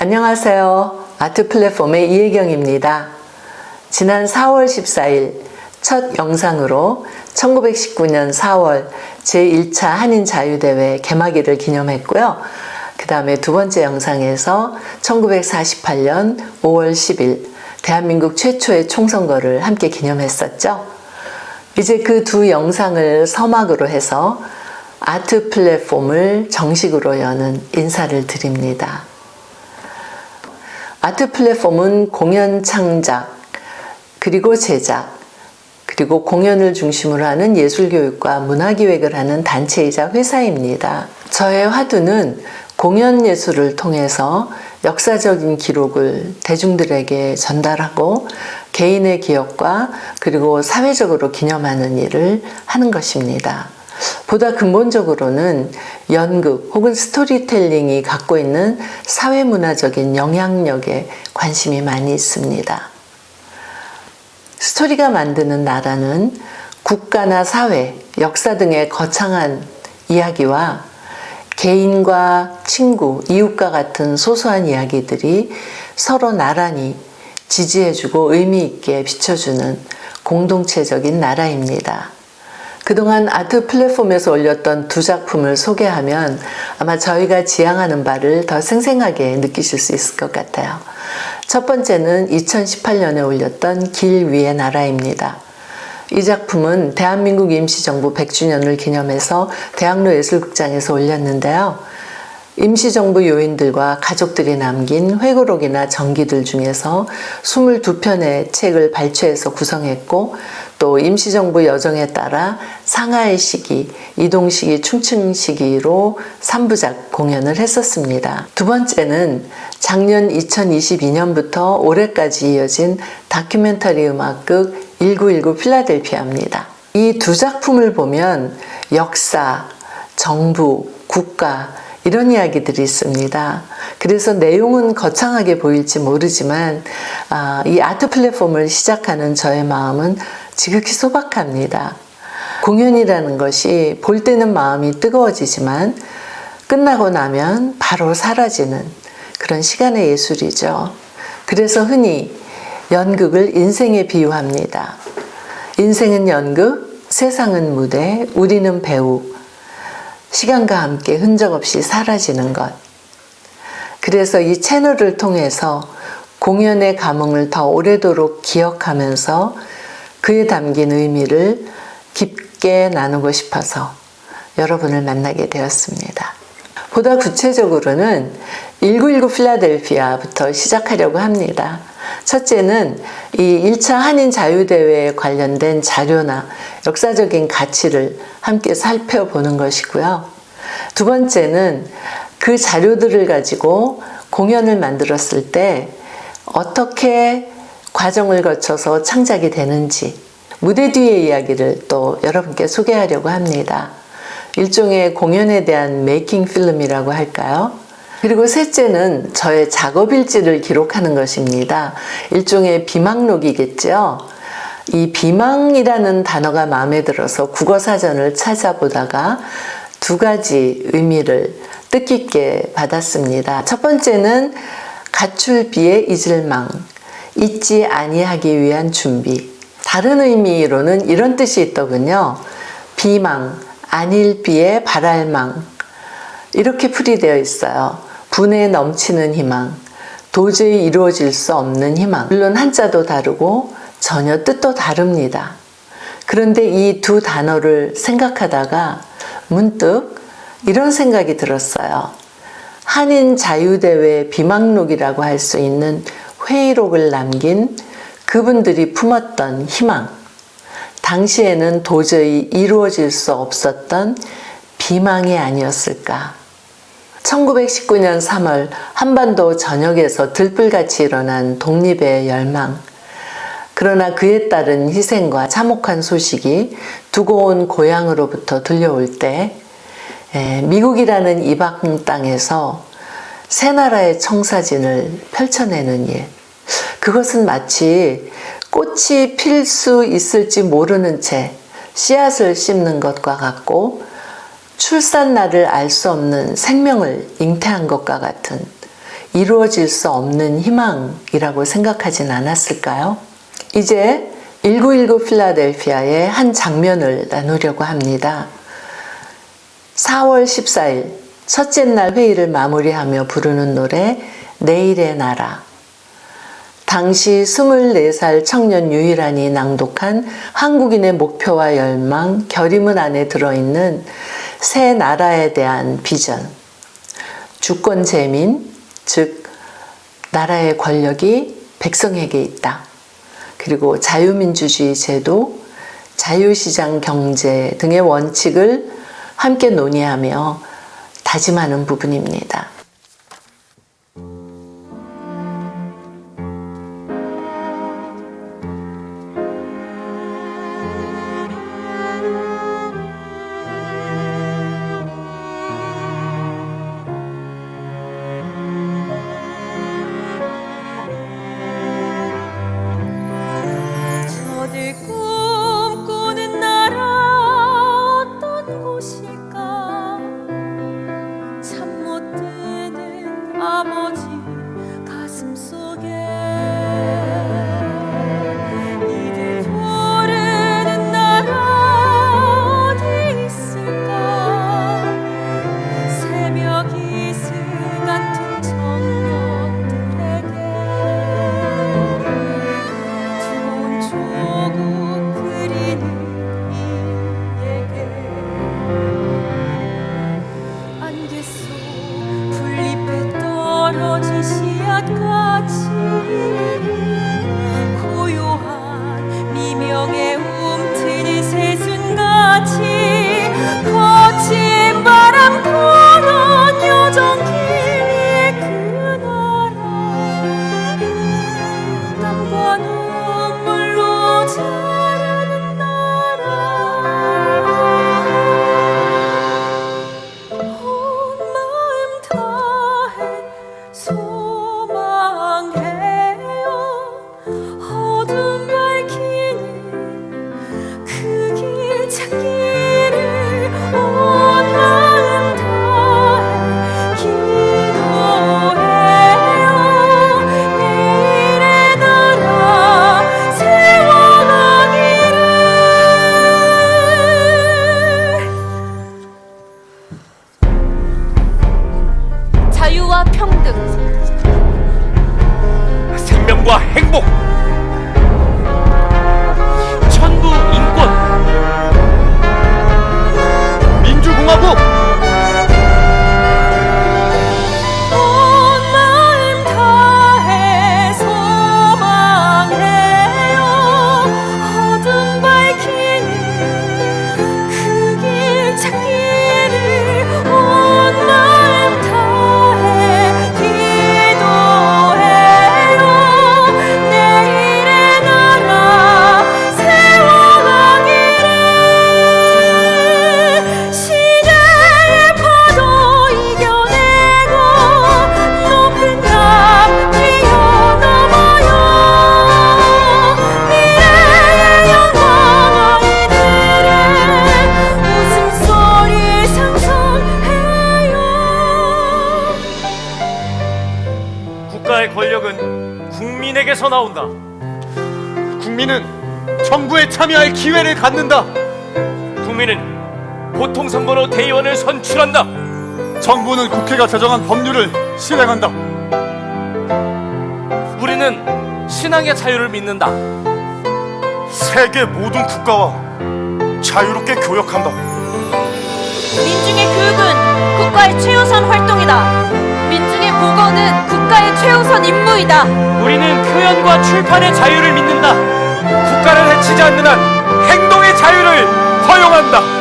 안녕하세요. 아트 플랫폼의 이혜경입니다. 지난 4월 14일 첫 영상으로 1919년 4월 제1차 한인자유대회 개막일을 기념했고요. 그 다음에 두 번째 영상에서 1948년 5월 10일 대한민국 최초의 총선거를 함께 기념했었죠. 이제 그 두 영상을 서막으로 해서 아트 플랫폼을 정식으로 여는 인사를 드립니다. 아트 플랫폼은 공연 창작, 그리고 제작, 그리고 공연을 중심으로 하는 예술교육과 문화기획을 하는 단체이자 회사입니다. 저의 화두는 공연 예술을 통해서 역사적인 기록을 대중들에게 전달하고 개인의 기억과 그리고 사회적으로 기념하는 일을 하는 것입니다. 보다 근본적으로는 연극 혹은 스토리텔링이 갖고 있는 사회문화적인 영향력에 관심이 많이 있습니다. 스토리가 만드는 나라는 국가나 사회, 역사 등의 거창한 이야기와 개인과 친구, 이웃과 같은 소소한 이야기들이 서로 나란히 지지해주고 의미 있게 비춰주는 공동체적인 나라입니다. 그동안 아트 플랫폼에서 올렸던 두 작품을 소개하면 아마 저희가 지향하는 바를 더 생생하게 느끼실 수 있을 것 같아요. 첫 번째는 2018년에 올렸던 길 위의 나라입니다. 이 작품은 대한민국 임시정부 100주년을 기념해서 대학로 예술극장에서 올렸는데요. 임시정부 요인들과 가족들이 남긴 회고록이나 전기들 중에서 22편의 책을 발췌해서 구성했고, 또 임시정부 여정에 따라 상하의 시기, 이동시기, 충칭시기로 3부작 공연을 했었습니다. 두 번째는 작년 2022년부터 올해까지 이어진 다큐멘터리 음악극 1919 필라델피아입니다. 이 두 작품을 보면 역사, 정부, 국가 이런 이야기들이 있습니다. 그래서 내용은 거창하게 보일지 모르지만 이 아트 플랫폼을 시작하는 저의 마음은 지극히 소박합니다. 공연이라는 것이 볼 때는 마음이 뜨거워지지만 끝나고 나면 바로 사라지는 그런 시간의 예술이죠. 그래서 흔히 연극을 인생에 비유합니다. 인생은 연극, 세상은 무대, 우리는 배우. 시간과 함께 흔적 없이 사라지는 것. 그래서 이 채널을 통해서 공연의 감흥을 더 오래도록 기억하면서 그에 담긴 의미를 깊게 나누고 싶어서 여러분을 만나게 되었습니다. 보다 구체적으로는 1919 필라델피아부터 시작하려고 합니다. 첫째는 이 1차 한인자유대회에 관련된 자료나 역사적인 가치를 함께 살펴보는 것이고요. 두 번째는 그 자료들을 가지고 공연을 만들었을 때 어떻게 과정을 거쳐서 창작이 되는지 무대 뒤의 이야기를 또 여러분께 소개하려고 합니다. 일종의 공연에 대한 메이킹 필름이라고 할까요? 그리고 셋째는 저의 작업일지를 기록하는 것입니다. 일종의 비망록이겠죠. 이 비망이라는 단어가 마음에 들어서 국어사전을 찾아보다가 두 가지 의미를 뜻깊게 받았습니다. 첫 번째는 갖출 비에 잊을 망, 잊지 아니하기 위한 준비. 다른 의미로는 이런 뜻이 있더군요. 비망, 아닐 비에 바랄 망. 이렇게 풀이되어 있어요. 분에 넘치는 희망, 도저히 이루어질 수 없는 희망. 물론 한자도 다르고 전혀 뜻도 다릅니다. 그런데 이 두 단어를 생각하다가 문득 이런 생각이 들었어요. 한인자유대회 비망록이라고 할 수 있는 회의록을 남긴 그분들이 품었던 희망, 당시에는 도저히 이루어질 수 없었던 비망이 아니었을까. 1919년 3월 한반도 전역에서 들불같이 일어난 독립의 열망. 그러나 그에 따른 희생과 참혹한 소식이 두고 온 고향으로부터 들려올 때 미국이라는 이방 땅에서 새 나라의 청사진을 펼쳐내는 일. 그것은 마치 꽃이 필 수 있을지 모르는 채 씨앗을 심는 것과 같고 출산날을 알 수 없는 생명을 잉태한 것과 같은 이루어질 수 없는 희망이라고 생각하진 않았을까요? 이제 1919 필라델피아의 한 장면을 나누려고 합니다. 4월 14일 첫째 날 회의를 마무리하며 부르는 노래 내일의 나라. 당시 24살 청년 유일한이 낭독한 한국인의 목표와 열망, 결의문 안에 들어있는 새 나라에 대한 비전. 주권 재민, 즉 나라의 권력이 백성에게 있다. 그리고 자유민주주의 제도, 자유시장 경제 등의 원칙을 함께 논의하며 다짐하는 부분입니다. 생명과 행복, 천부 인권, 민주공화국. 온 마음 다해 소망해요. 어둠 밝히는 그 길 찾기를 온 마음 다해 기도해요. 내일의 나라 세워가기를. 시대의 파도 이겨내고 높은 강 뛰어넘어요. 미래의 영광 아이들의 웃음소리 상상해요. 국가의 권력은 국민에게서 나온다. 국민은 정부에 참여할 기회를 갖는다. 국민은 보통선거로 대의원을 선출한다. 정부는 국회가 제정한 법률을 실행한다. 우리는 신앙의 자유를 믿는다. 세계 모든 국가와 자유롭게 교역한다. 민중의 교육은 국가의 최우선 활동이다. 민중의 보건은 국가의 최우선 임무이다. 우리는 표현과 출판의 자유를 믿는다. 국가를 해치지 않는 한 행동의 자유를 허용한다.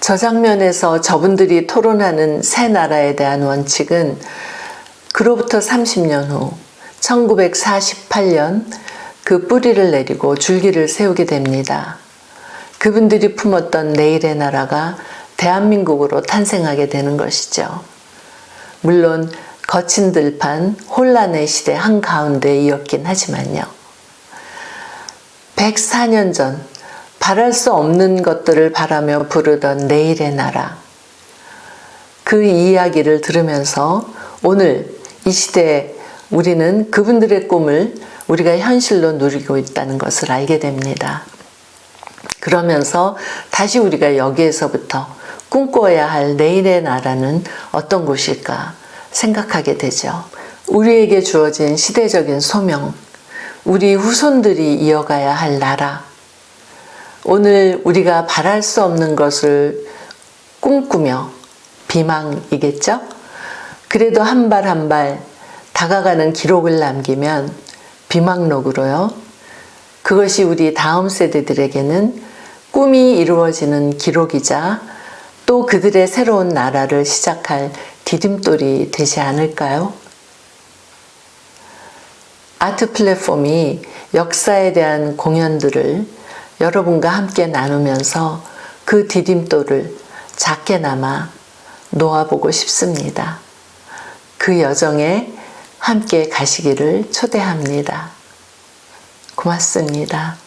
저 장면에서 저분들이 토론하는 새 나라에 대한 원칙은 그로부터 30년 후 1948년 그 뿌리를 내리고 줄기를 세우게 됩니다. 그분들이 품었던 내일의 나라가 대한민국으로 탄생하게 되는 것이죠. 물론 거친 들판 혼란의 시대 한가운데이었긴 하지만요. 104년 전 바랄 수 없는 것들을 바라며 부르던 내일의 나라. 그 이야기를 들으면서 오늘 이 시대에 우리는 그분들의 꿈을 우리가 현실로 누리고 있다는 것을 알게 됩니다. 그러면서 다시 우리가 여기에서부터 꿈꿔야 할 내일의 나라는 어떤 곳일까 생각하게 되죠. 우리에게 주어진 시대적인 소명, 우리 후손들이 이어가야 할 나라, 오늘 우리가 바랄 수 없는 것을 꿈꾸며 비망이겠죠? 그래도 한 발 한 발 다가가는 기록을 남기면 비망록으로요. 그것이 우리 다음 세대들에게는 꿈이 이루어지는 기록이자 또 그들의 새로운 나라를 시작할 디딤돌이 되지 않을까요? 아트 플랫폼이 역사에 대한 공연들을 여러분과 함께 나누면서 그 디딤돌을 작게나마 놓아보고 싶습니다. 그 여정에 함께 가시기를 초대합니다. 고맙습니다.